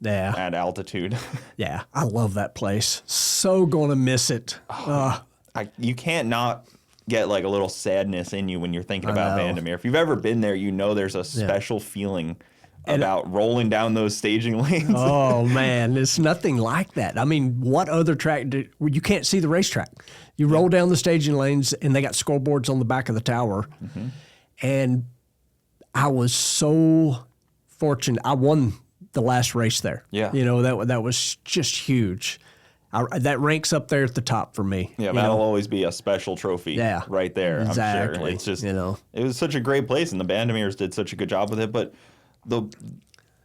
at altitude. Yeah, I love that place. So going to miss it. You can't not get like a little sadness in you when you're thinking about Bandimere. If you've ever been there, you know there's a special feeling about rolling down those staging lanes. Oh, man, it's nothing like that. I mean, what other track you can't see the racetrack. You roll down the staging lanes, and they got scoreboards on the back of the tower. Mm-hmm. And I was so fortunate. I won the last race there. Yeah. You know, that was just huge. That ranks up there at the top for me. Yeah, that'll always be a special trophy right there, exactly. I'm sure. It's just, it was such a great place, and the Bandimeres did such a good job with it. But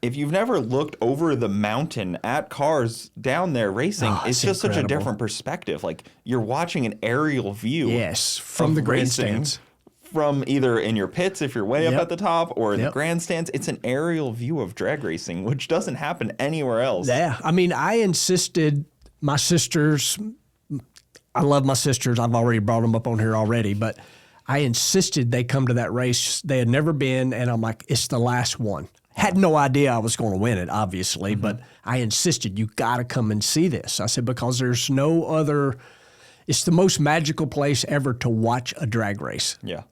if you've never looked over the mountain at cars down there racing, it's just incredible. Such a different perspective. Like, you're watching an aerial view. Yes, from the grandstands. From either in your pits if you're way up at the top or in the grandstands. It's an aerial view of drag racing, which doesn't happen anywhere else. Yeah, I mean, I insisted... My sisters, I love my sisters. I've already brought them up on here already, but I insisted they come to that race. They had never been, and I'm like, it's the last one. Had no idea I was going to win it, obviously, but I insisted, you got to come and see this. I said, because there's no other, it's the most magical place ever to watch a drag race. Yeah.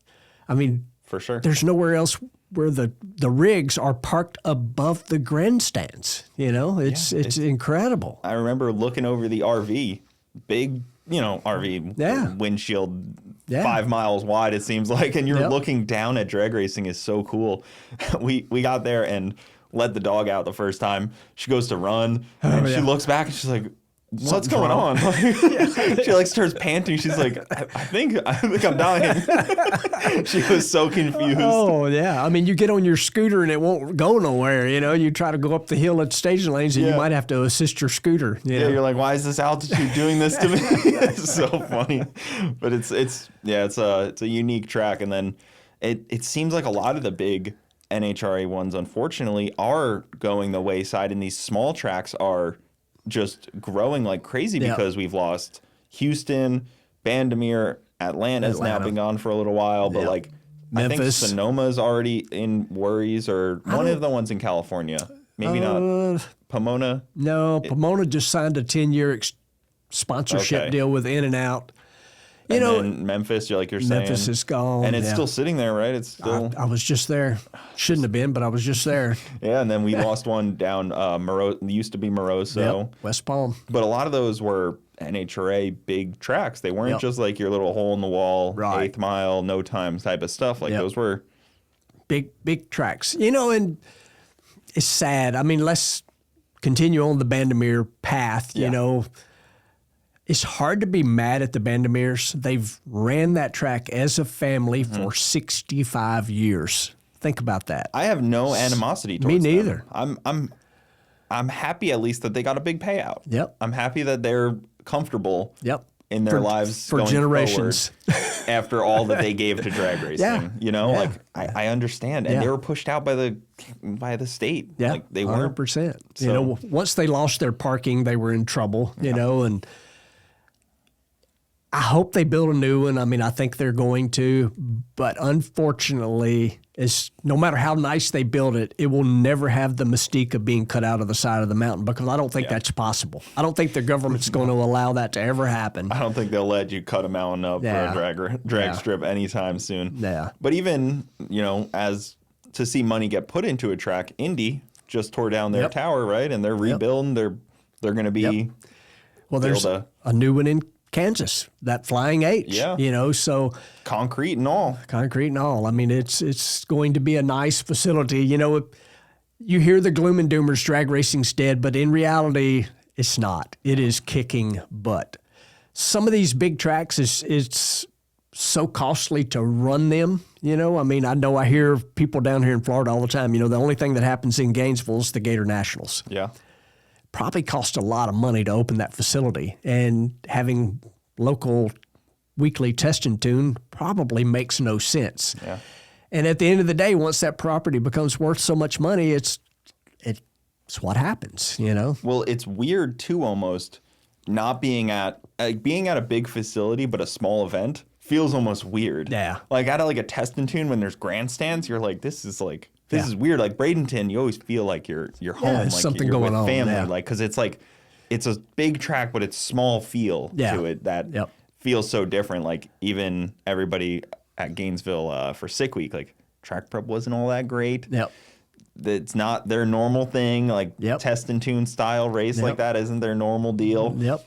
I mean, for sure. There's nowhere else where the rigs are parked above the grandstands. You know, it's incredible. I remember looking over the RV, big, RV windshield, 5 miles wide, it seems like, and you're looking down at drag racing is so cool. We got there and let the dog out the first time. She goes to run, and she looks back, and she's like, what's going on? She like starts panting. She's like, I think I'm dying. She was so confused. Oh yeah. I mean, you get on your scooter and it won't go nowhere. You know, you try to go up the hill at staging lanes and you might have to assist your scooter. You know? You're like, why is this altitude doing this to me? It's so funny. But it's a unique track. And then it seems like a lot of the big NHRA ones, unfortunately, are going the wayside, and these small tracks are just growing like crazy because we've lost Houston, Bandimere, Atlanta's now been gone for a little while, but like Memphis. I think Sonoma's already in worries, or one of the ones in California. Maybe not. Pomona? No, Pomona just signed a 10-year sponsorship deal with In-N-Out. Then Memphis, you're saying. Memphis is gone. And it's still sitting there, right? It's still. I was just there. Shouldn't have been, but I was just there. And then we lost one down used to be Moroso. West Palm. But a lot of those were NHRA big tracks. They weren't just like your little hole in the wall, 8th mile, no time type of stuff. Like those were big tracks. And it's sad. I mean, let's continue on the Bandimere path, you know. It's hard to be mad at the Bandimeres. They've ran that track as a family for 65 years. Think about that. I have no animosity towards Me neither. them. I'm happy at least that they got a big payout. Yep. I'm happy that they're comfortable in their lives for going generations after all that they gave to drag racing. Like I understand, and they were pushed out by the state. Yeah, like they 100%. So. Once they lost their parking, they were in trouble. And I hope they build a new one. I mean, I think they're going to, but unfortunately, no matter how nice they build it, it will never have the mystique of being cut out of the side of the mountain, because I don't think that's possible. I don't think the government's going to allow that to ever happen. I don't think they'll let you cut a mountain up for a drag strip anytime soon. Yeah. But even, as to see money get put into a track, Indy just tore down their tower, right? And they're rebuilding. They're going to be Well, there's a new one in Kansas, that Flying H, so concrete and all. I mean, it's going to be a nice facility. You hear the gloom and doomers, drag racing's dead, but in reality, it's not. It is kicking butt. Some of these big tracks, it's so costly to run them. I mean, I hear people down here in Florida all the time. The only thing that happens in Gainesville is the Gator Nationals. Yeah. Probably cost a lot of money to open that facility, and having local weekly test and tune probably makes no sense. Yeah. And at the end of the day, once that property becomes worth so much money, it's what happens, Well, it's weird too, almost not being at a big facility, but a small event feels almost weird. Yeah. Like at a test and tune when there's grandstands, you're like, this is like this is weird. Like Bradenton, you always feel like you're home, like something you're going with on, family, yeah. like because it's like it's a big track, but it's small feel to it that feels so different. Like even everybody at Gainesville for Sick Week, like track prep wasn't all that great. It's not their normal thing. Like test and tune style race like that isn't their normal deal.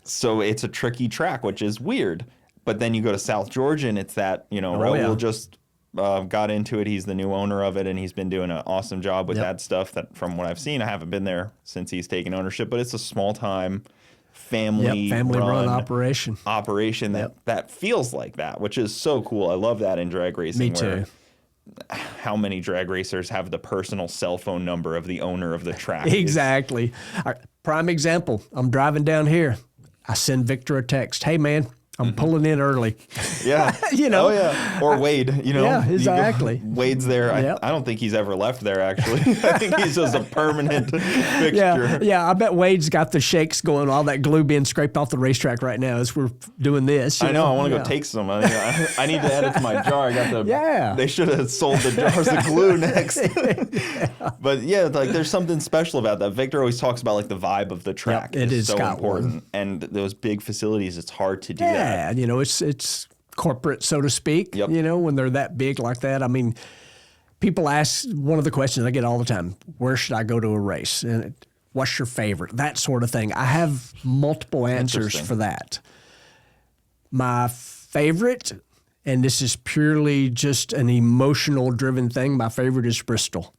So it's a tricky track, which is weird. But then you go to South Georgia, and it's that, Raul just got into it. He's the new owner of it, and he's been doing an awesome job with that stuff. That, from what I've seen, I haven't been there since he's taken ownership, but it's a small-time family-run operation that feels like that, which is so cool. I love that in drag racing. Me too. How many drag racers have the personal cell phone number of the owner of the track? Exactly. Prime example, I'm driving down here. I send Victor a text. Hey, man, I'm pulling in early. Yeah. Oh, yeah. Or Wade, Yeah, exactly. Wade's there. I don't think he's ever left there, actually. I think he's just a permanent fixture. Yeah, I bet Wade's got the shakes going, all that glue being scraped off the racetrack right now as we're doing this. I know. I want to go take some. I need to add it to my jar. I got the. They should have sold the jars of glue next. But like there's something special about that. Victor always talks about like the vibe of the track. It is so important. And those big facilities, it's hard to do that. Yeah, it's corporate, so to speak, when they're that big like that. I mean, people ask, one of the questions I get all the time, where should I go to a race? And what's your favorite? That sort of thing. I have multiple answers for that. My favorite, and this is purely just an emotional driven thing, my favorite is Bristol.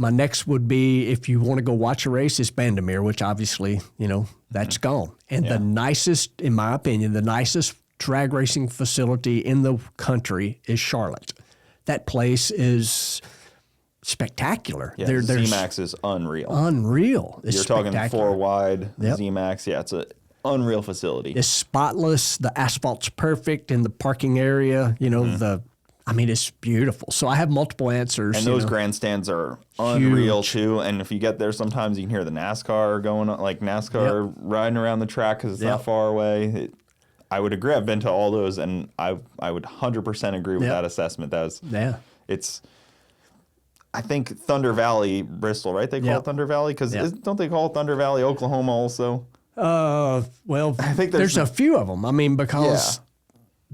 My next would be, if you want to go watch a race, is Bandimere, which obviously, that's gone. And the nicest, in my opinion, the nicest drag racing facility in the country is Charlotte. That place is spectacular. Yeah, ZMAX is unreal. Unreal. It's You're talking 4-wide ZMAX. Yeah, it's an unreal facility. It's spotless. The asphalt's perfect in the parking area. It's beautiful. So I have multiple answers. And those grandstands are unreal too. And if you get there, sometimes you can hear the NASCAR going on, like NASCAR riding around the track because it's not far away. I would agree. I've been to all those, and I would 100% agree with that assessment. I think Thunder Valley, Bristol, right? They call it Thunder Valley because don't they call it Thunder Valley, Oklahoma also? Well, I think there's a few of them. I mean, because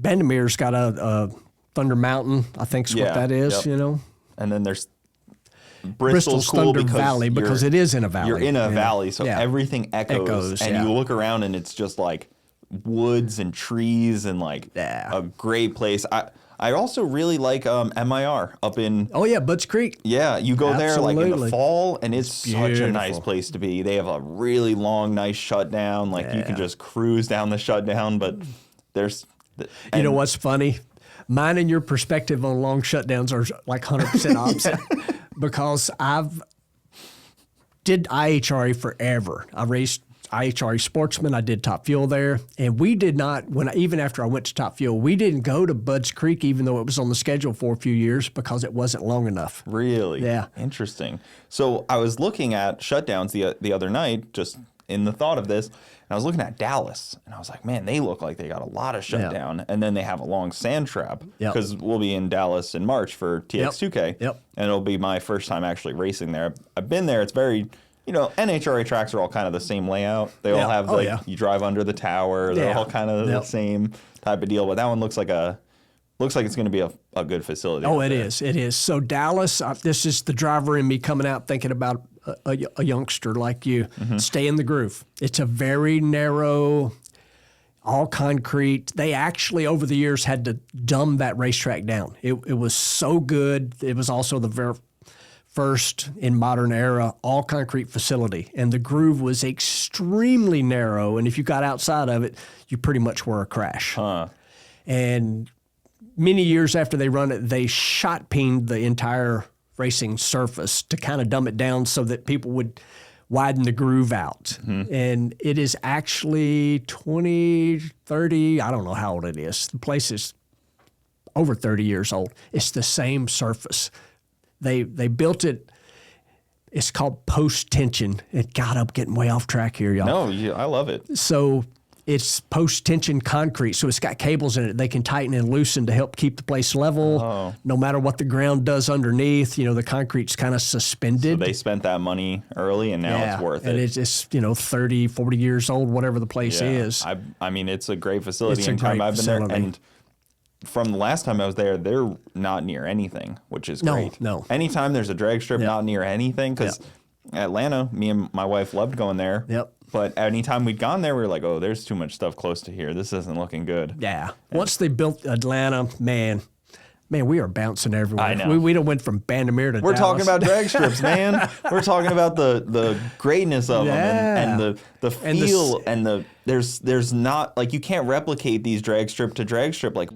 Bandimere's got a Thunder Mountain, I think is what that is, And then there's Bristol's cool Thunder Valley because it is in a valley. You're in a valley, so everything echoes and you look around and it's just like woods and trees and like a great place. I also really like MIR up in... Oh, yeah, Budds Creek. Yeah, you go there like in the fall, and it's such a nice place to be. They have a really long, nice shutdown. Like you can just cruise down the shutdown, but there's... You know what's funny? Mine and your perspective on long shutdowns are like 100% opposite because I've did IHRA forever. I raced IHRA Sportsman. I did Top Fuel there, and we did not. Even after I went to Top Fuel, we didn't go to Budds Creek, even though it was on the schedule for a few years because it wasn't long enough. Really? Yeah. Interesting. So I was looking at shutdowns the other night, just in the thought of this. And I was looking at Dallas, and I was like, man, they look like they got a lot of shutdown. And then they have a long sand trap because we'll be in Dallas in March for TX2K. And it'll be my first time actually racing there. I've been there. It's very, NHRA tracks are all kind of the same layout. They all have, you drive under the tower. They're all kind of the same type of deal. But that one looks like it's going to be a good facility. Oh, it is. It is. So Dallas, this is the driver in me coming out thinking about a youngster like you. Stay in the groove. It's a very narrow, all concrete. They actually, over the years, had to dumb that racetrack down. It was so good. It was also the very first in modern era all concrete facility. And the groove was extremely narrow. And if you got outside of it, you pretty much were a crash. And many years after they run it, they shot peened the entire racing surface to kind of dumb it down so that people would widen the groove out. And it is actually 20, 30, I don't know how old it is. The place is over 30 years old. It's the same surface. They built it. It's called post-tension. God, I'm getting way off track here, y'all. No, I love it. So It's post-tension concrete, so it's got cables in it. They can tighten and loosen to help keep the place level. No matter what the ground does underneath, the concrete's kind of suspended. So they spent that money early, and now it's worth it. And it's just, 30, 40 years old, whatever the place is. I mean, it's a great facility. It's a Anytime great I've been there, facility. and from the last time I was there, they're not near anything, which is great. No. Anytime there's a drag strip not near anything, because Atlanta, me and my wife loved going there. Yep. But anytime we'd gone there, we were like, oh, there's too much stuff close to here. This isn't looking good. Yeah. Once they built Atlanta, man, we are bouncing everywhere. I know. We done went from Bandimere to We're Dallas. talking about drag strips, man. We're talking about the greatness of them and the feel and the there's not, like, you can't replicate these drag strip to drag strip like